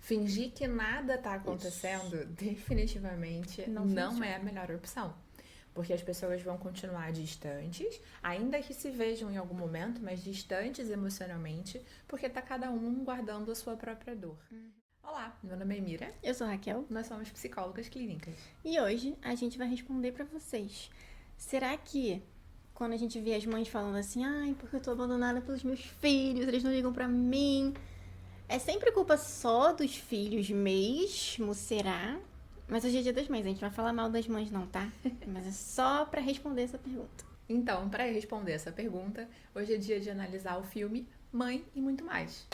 Fingir que nada tá acontecendo, definitivamente não é a melhor opção. Porque as pessoas vão continuar distantes, ainda que se vejam em algum momento, mas distantes emocionalmente, porque tá cada um guardando a sua própria dor. Olá, meu nome é Mira. Eu sou a Raquel. Nós somos psicólogas clínicas. E hoje a gente vai responder pra vocês. Será que quando a gente vê as mães falando assim, ai, porque eu tô abandonada pelos meus filhos, eles não ligam pra mim, é sempre culpa só dos filhos mesmo, será? Mas hoje é dia das mães, a gente não vai falar mal das mães não, tá? Mas é só pra responder essa pergunta. Então, para responder essa pergunta, hoje é dia de analisar o filme Mãe e Muito Mais.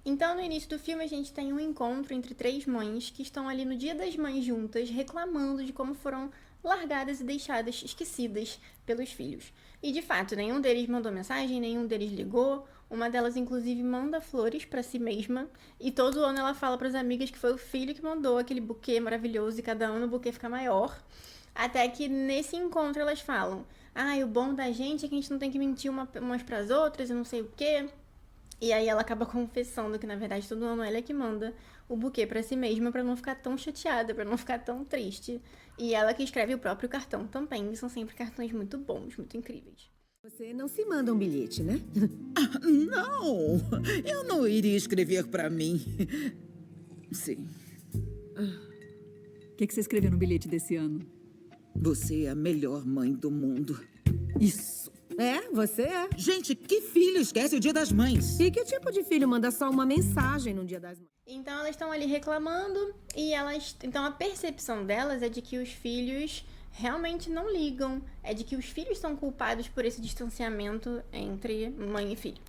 Então, no início do filme, a gente tem um encontro entre três mães que estão ali no Dia das Mães juntas, reclamando de como foram largadas e deixadas esquecidas pelos filhos. E, de fato, nenhum deles mandou mensagem, nenhum deles ligou. Uma delas, inclusive, manda flores pra si mesma. E todo ano ela fala pras amigas que foi o filho que mandou aquele buquê maravilhoso e cada ano o buquê fica maior. Até que nesse encontro elas falam: o bom da gente é que a gente não tem que mentir umas pras outras e não sei o quê. E aí ela acaba confessando que, na verdade, todo ano ela é que manda o buquê pra si mesma pra não ficar tão chateada, pra não ficar tão triste. E ela que escreve o próprio cartão também. E são sempre cartões muito bons, muito incríveis. Você não se manda um bilhete, né? Não, eu não iria escrever pra mim. Sim, O que você escreveu no bilhete desse ano? você é a melhor mãe do mundo. Isso. É, você é. Gente, que filho esquece o Dia das Mães? E que tipo de filho manda só uma mensagem no Dia das Mães? Então elas estão ali reclamando e então a percepção delas é de que os filhos realmente não ligam, é de que os filhos são culpados por esse distanciamento entre mãe e filho.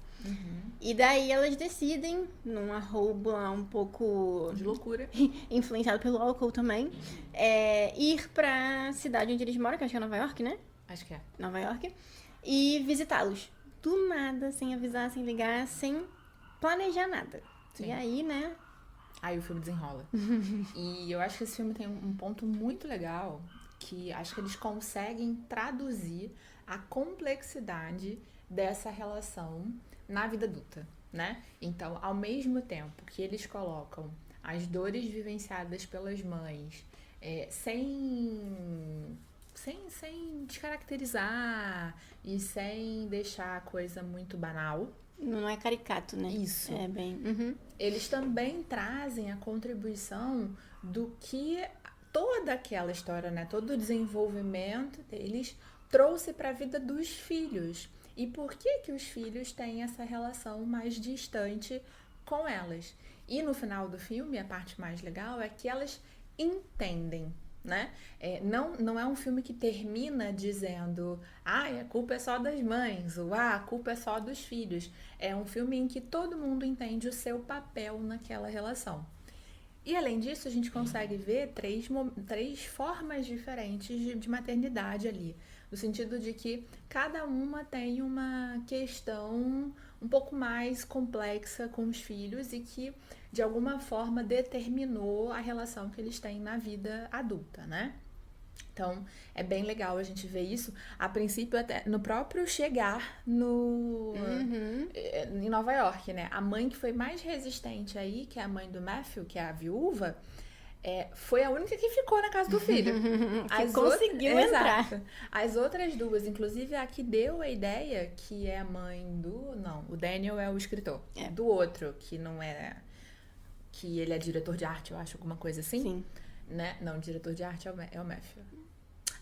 E daí elas decidem, num arrobo lá um pouco De loucura. influenciado pelo álcool também, ir pra cidade onde eles moram, que acho que é Nova York, né? Acho que é. Nova York, e visitá-los. Do nada, sem avisar, sem ligar, sem planejar nada. Sim. E aí, né? Aí o filme desenrola. E eu acho que esse filme tem um ponto muito legal, que acho que eles conseguem traduzir a complexidade dessa relação na vida adulta, né? Então, ao mesmo tempo que eles colocam as dores vivenciadas pelas mães, sem descaracterizar e sem deixar a coisa muito banal. Não é caricato, né? Isso. É bem... Eles também trazem a contribuição do que toda aquela história, né, todo o desenvolvimento deles trouxe para a vida dos filhos. E por que os filhos têm essa relação mais distante com elas? E no final do filme, a parte mais legal é que elas entendem, né? Não é um filme que termina dizendo a culpa é só das mães, ou a culpa é só dos filhos. É um filme em que todo mundo entende o seu papel naquela relação. E além disso, a gente consegue ver três formas diferentes de maternidade ali. No sentido de que cada uma tem uma questão um pouco mais complexa com os filhos e que, de alguma forma, determinou a relação que eles têm na vida adulta, né? Então, é bem legal a gente ver isso. A princípio, até no próprio chegar em Nova York, né? A mãe que foi mais resistente aí, que é a mãe do Matthew, que é a viúva, foi a única que ficou na casa do filho. conseguiu entrar. Exato. As outras duas, inclusive a que deu a ideia, que é a mãe do... Não, o Daniel é o escritor. Do outro, que não é... Que ele é diretor de arte, eu acho, alguma coisa assim. Sim. Né? Não, o diretor de arte é o Matthew.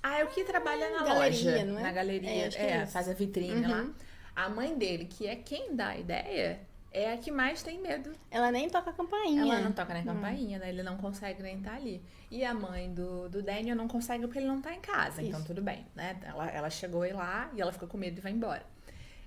É o que trabalha na galeria, loja. não é? Na galeria. Acho que é isso. Faz a vitrine lá. A mãe dele, que é quem dá a ideia, é a que mais tem medo. Ela nem toca a campainha. Ela não toca na campainha, né? Ele não consegue nem estar ali. E a mãe do Daniel não consegue porque ele não tá em casa. Então, tudo bem, né? Ela chegou lá e ela ficou com medo e vai embora.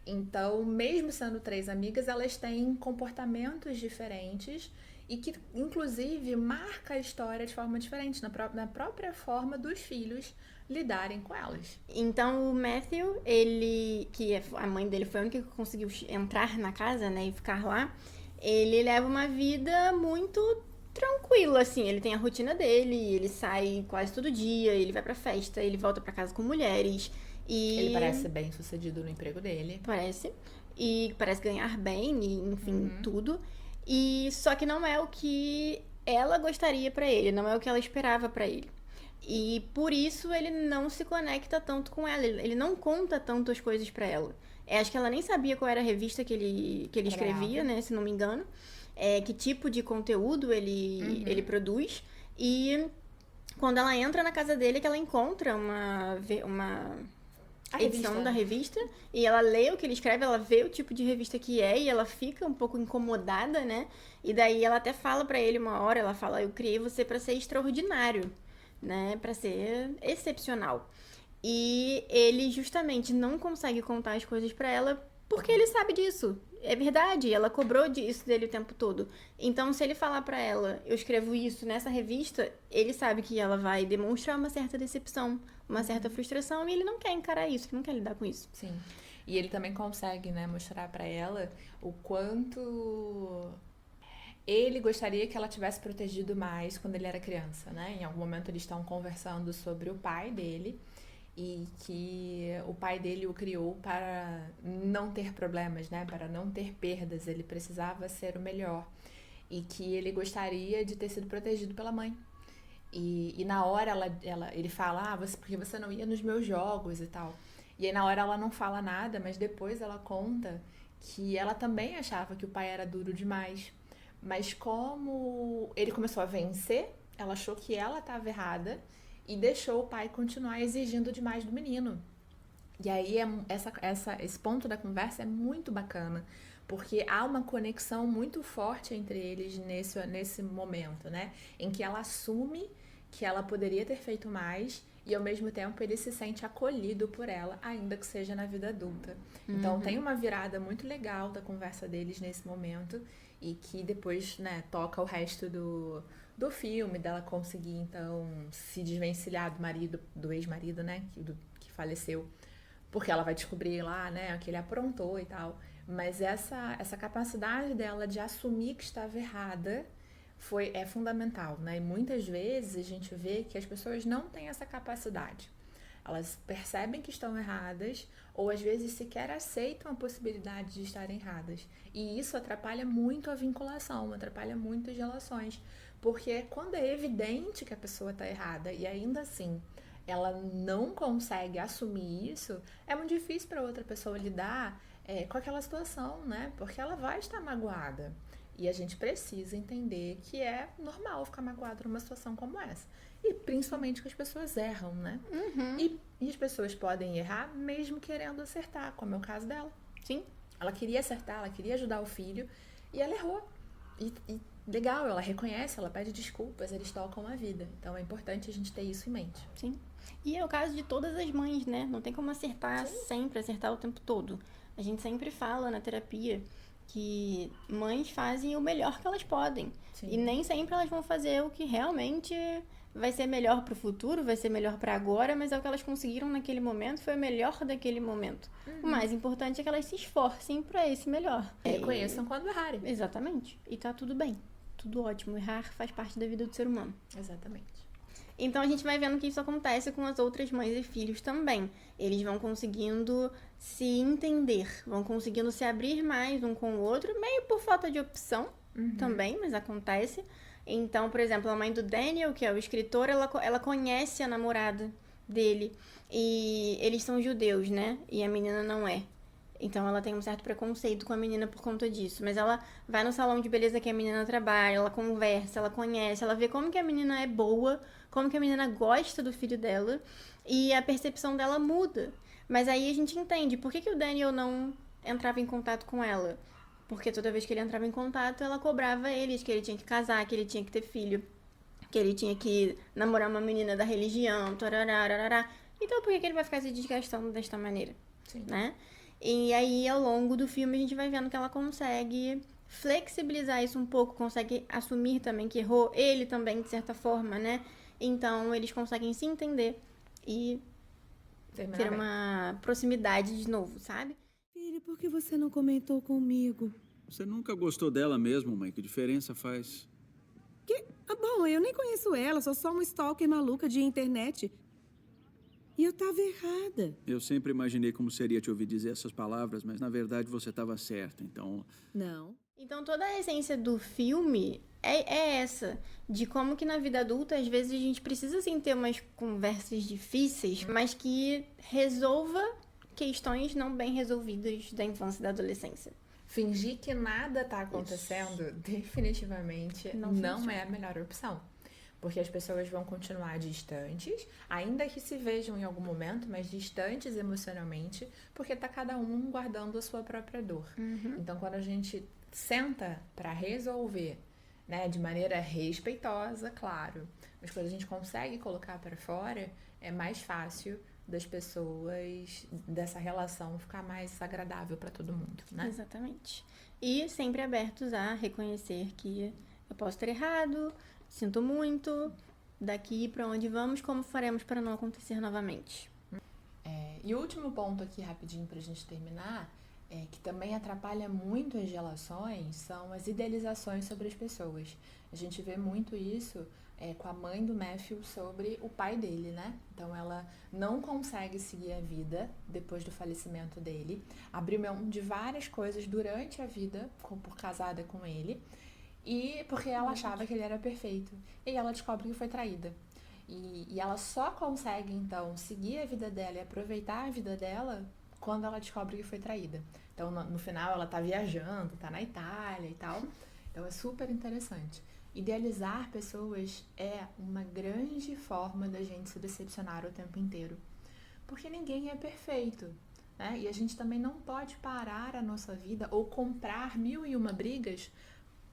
Então, mesmo sendo três amigas, elas têm comportamentos diferentes e que, inclusive, marca a história de forma diferente, na própria forma dos filhos lidarem com elas. Então, o Matthew, a mãe dele foi a única que conseguiu entrar na casa, né, e ficar lá, ele leva uma vida muito tranquila, assim, ele tem a rotina dele, ele sai quase todo dia, ele vai pra festa, ele volta pra casa com mulheres, e... Ele parece bem sucedido no emprego dele. Parece. E parece ganhar bem, e, enfim, tudo. E só que não é o que ela gostaria pra ele, não é o que ela esperava pra ele. E por isso ele não se conecta tanto com ela, ele não conta tanto as coisas pra ela. Acho que ela nem sabia qual era a revista que ele escrevia, né, se não me engano. Que tipo de conteúdo ele produz. E quando ela entra na casa dele, é que ela encontra uma edição da revista, e ela lê o que ele escreve, ela vê o tipo de revista que é, e ela fica um pouco incomodada, né? E daí ela até fala pra ele uma hora, ela fala, eu criei você pra ser extraordinário, né? Pra ser excepcional. E ele justamente não consegue contar as coisas pra ela porque ele sabe disso. É verdade, ela cobrou disso dele o tempo todo. Então, se ele falar pra ela, eu escrevo isso nessa revista, ele sabe que ela vai demonstrar uma certa decepção, uma certa frustração, e ele não quer encarar isso, ele não quer lidar com isso. Sim. E ele também consegue, né, mostrar pra ela o quanto ele gostaria que ela tivesse protegido mais quando ele era criança, né? Em algum momento eles estão conversando sobre o pai dele e que o pai dele o criou para não ter problemas, né? Para não ter perdas. Ele precisava ser o melhor e que ele gostaria de ter sido protegido pela mãe. E na hora ele fala, porque você não ia nos meus jogos e tal. E aí na hora ela não fala nada, mas depois ela conta que ela também achava que o pai era duro demais. Mas como ele começou a vencer, ela achou que ela estava errada e deixou o pai continuar exigindo demais do menino. E aí esse ponto da conversa é muito bacana, porque há uma conexão muito forte entre eles nesse momento, né? Em que ela assume que ela poderia ter feito mais e ao mesmo tempo ele se sente acolhido por ela, ainda que seja na vida adulta. Então tem uma virada muito legal da conversa deles nesse momento e que depois, né, toca o resto do filme, dela conseguir então se desvencilhar do ex-marido, né, que faleceu, porque ela vai descobrir lá, né, que ele aprontou e tal. Mas essa capacidade dela de assumir que estava errada é fundamental, né? E muitas vezes a gente vê que as pessoas não têm essa capacidade. Elas percebem que estão erradas ou às vezes sequer aceitam a possibilidade de estarem erradas. E isso atrapalha muito a vinculação, atrapalha muito as relações. Porque quando é evidente que a pessoa está errada e ainda assim ela não consegue assumir isso, é muito difícil para outra pessoa lidar com aquela situação, né? Porque ela vai estar magoada. E a gente precisa entender que é normal ficar magoado numa situação como essa. E principalmente que as pessoas erram, né? E as pessoas podem errar mesmo querendo acertar, como é o caso dela. Sim. Ela queria acertar, ela queria ajudar o filho e ela errou. E legal, ela reconhece, ela pede desculpas, eles tocam a vida. Então é importante a gente ter isso em mente. Sim. E é o caso de todas as mães, né? Não tem como acertar sempre, acertar o tempo todo. A gente sempre fala na terapia que mães fazem o melhor que elas podem. Sim. E nem sempre elas vão fazer o que realmente vai ser melhor pro futuro, vai ser melhor pra agora, mas é o que elas conseguiram naquele momento, foi o melhor daquele momento. O mais importante é que elas se esforcem pra esse melhor. Reconheçam quando errarem. Exatamente. E tá tudo bem. Tudo ótimo. Errar faz parte da vida do ser humano. Exatamente. Então a gente vai vendo que isso acontece com as outras mães e filhos também. Eles vão conseguindo se entender, vão conseguindo se abrir mais um com o outro, meio por falta de opção também, mas acontece. Então, por exemplo, a mãe do Daniel, que é o escritor, ela conhece a namorada dele. E eles são judeus, né? E a menina não é. Então ela tem um certo preconceito com a menina por conta disso. Mas ela vai no salão de beleza que a menina trabalha, ela conversa, ela conhece, ela vê como que a menina é boa, como que a menina gosta do filho dela. E a percepção dela muda. Mas aí a gente entende por que o Daniel não entrava em contato com ela. Porque toda vez que ele entrava em contato, ela cobrava ele de que ele tinha que casar, que ele tinha que ter filho, que ele tinha que namorar uma menina da religião, tarará. Então por que ele vai ficar se desgastando desta maneira? Sim. Né? E aí, ao longo do filme, a gente vai vendo que ela consegue flexibilizar isso um pouco, consegue assumir também que errou, ele também, de certa forma, né? Então, eles conseguem se entender e ter uma proximidade de novo, sabe? Filho, por que você não comentou comigo? Você nunca gostou dela mesmo, mãe? Que diferença faz? Bom, eu nem conheço ela, sou só uma stalker maluca de internet. E eu tava errada. Eu sempre imaginei como seria te ouvir dizer essas palavras, mas na verdade você estava certa, então... Não. Então, toda a essência do filme é essa, de como que na vida adulta, às vezes, a gente precisa, sim, ter umas conversas difíceis, mas que resolva questões não bem resolvidas da infância e da adolescência. Fingir que nada tá acontecendo, definitivamente Não não funciona. é a melhor opção. Porque as pessoas vão continuar distantes, ainda que se vejam em algum momento, mas distantes emocionalmente, porque tá cada um guardando a sua própria dor. Então, quando a gente senta para resolver, né, de maneira respeitosa, claro, mas quando a gente consegue colocar para fora, é mais fácil das pessoas, dessa relação ficar mais agradável para todo mundo, né? Exatamente. E sempre abertos a reconhecer que eu posso ter errado, sinto muito, daqui pra onde vamos, como faremos para não acontecer novamente. E o último ponto aqui, rapidinho, pra gente terminar, que também atrapalha muito as relações, são as idealizações sobre as pessoas. A gente vê muito isso com a mãe do Matthew sobre o pai dele, né? Então ela não consegue seguir a vida depois do falecimento dele, abriu mão de várias coisas durante a vida, por casada com ele, e porque ela achava que ele era perfeito. E ela descobre que foi traída. E ela só consegue, então, seguir a vida dela e aproveitar a vida dela quando ela descobre que foi traída. Então, no final, ela tá viajando, tá na Itália e tal. Então, é super interessante. Idealizar pessoas é uma grande forma da gente se decepcionar o tempo inteiro. Porque ninguém é perfeito, né? E a gente também não pode parar a nossa vida ou comprar 1001 brigas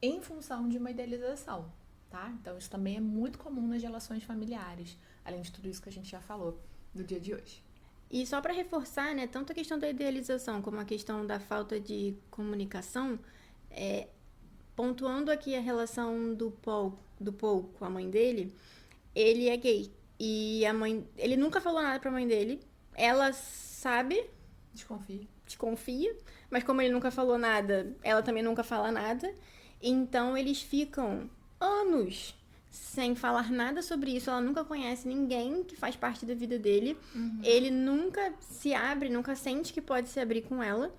em função de uma idealização, tá? Então, isso também é muito comum nas relações familiares, além de tudo isso que a gente já falou no dia de hoje. E só para reforçar, né, tanto a questão da idealização como a questão da falta de comunicação, pontuando aqui a relação do Paul com a mãe dele, ele é gay. E ele nunca falou nada pra mãe dele. Ela sabe, desconfia, mas como ele nunca falou nada, ela também nunca fala nada. Então eles ficam anos sem falar nada sobre isso. Ela nunca conhece ninguém que faz parte da vida dele. Ele nunca se abre, nunca sente que pode se abrir com ela.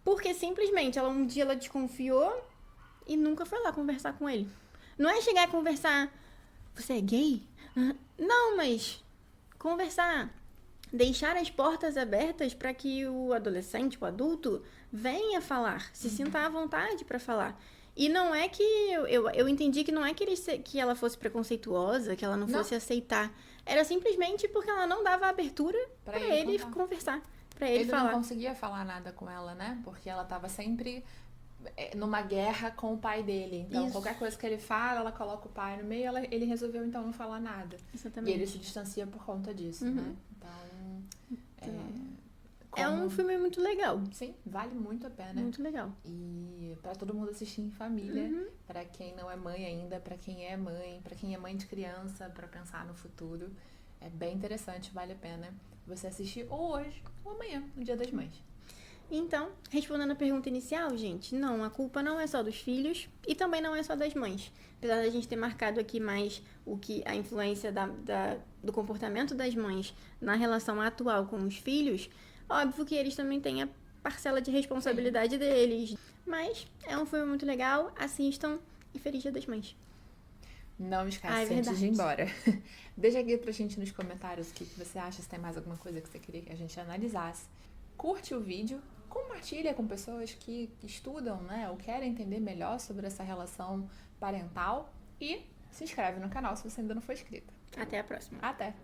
Porque simplesmente um dia ela desconfiou e nunca foi lá conversar com ele. Não é chegar a conversar, você é gay? Não, mas conversar. Deixar as portas abertas para que o adolescente, o adulto, venha falar, se sinta à vontade para falar. E não é que... Eu entendi que não é que ela fosse preconceituosa, que ela não fosse aceitar. Era simplesmente porque ela não dava abertura para ele conversar, para ele falar. Ele não conseguia falar nada com ela, né? Porque ela tava sempre numa guerra com o pai dele. Então, Isso. qualquer coisa que ele fala, ela coloca o pai no meio, ele resolveu, então, não falar nada. Exatamente. E ele se distancia por conta disso, né? É um filme muito legal. Sim, vale muito a pena. Muito legal. E pra todo mundo assistir em família, pra quem não é mãe ainda, pra quem é mãe, pra quem é mãe de criança, pra pensar no futuro. É bem interessante, vale a pena você assistir ou hoje ou amanhã, no Dia das Mães. Então, respondendo a pergunta inicial, gente, não, a culpa não é só dos filhos e também não é só das mães. Apesar da gente ter marcado aqui mais a influência do comportamento das mães na relação atual com os filhos, óbvio que eles também têm a parcela de responsabilidade deles. Mas é um filme muito legal, assistam e Feliz Dia das Mães. Não esquece antes de ir embora. Deixa aqui pra gente nos comentários o que você acha, se tem mais alguma coisa que você queria que a gente analisasse. Curte o vídeo, compartilha com pessoas que estudam, né, ou querem entender melhor sobre essa relação parental e se inscreve no canal se você ainda não for inscrito. Até a próxima. Até!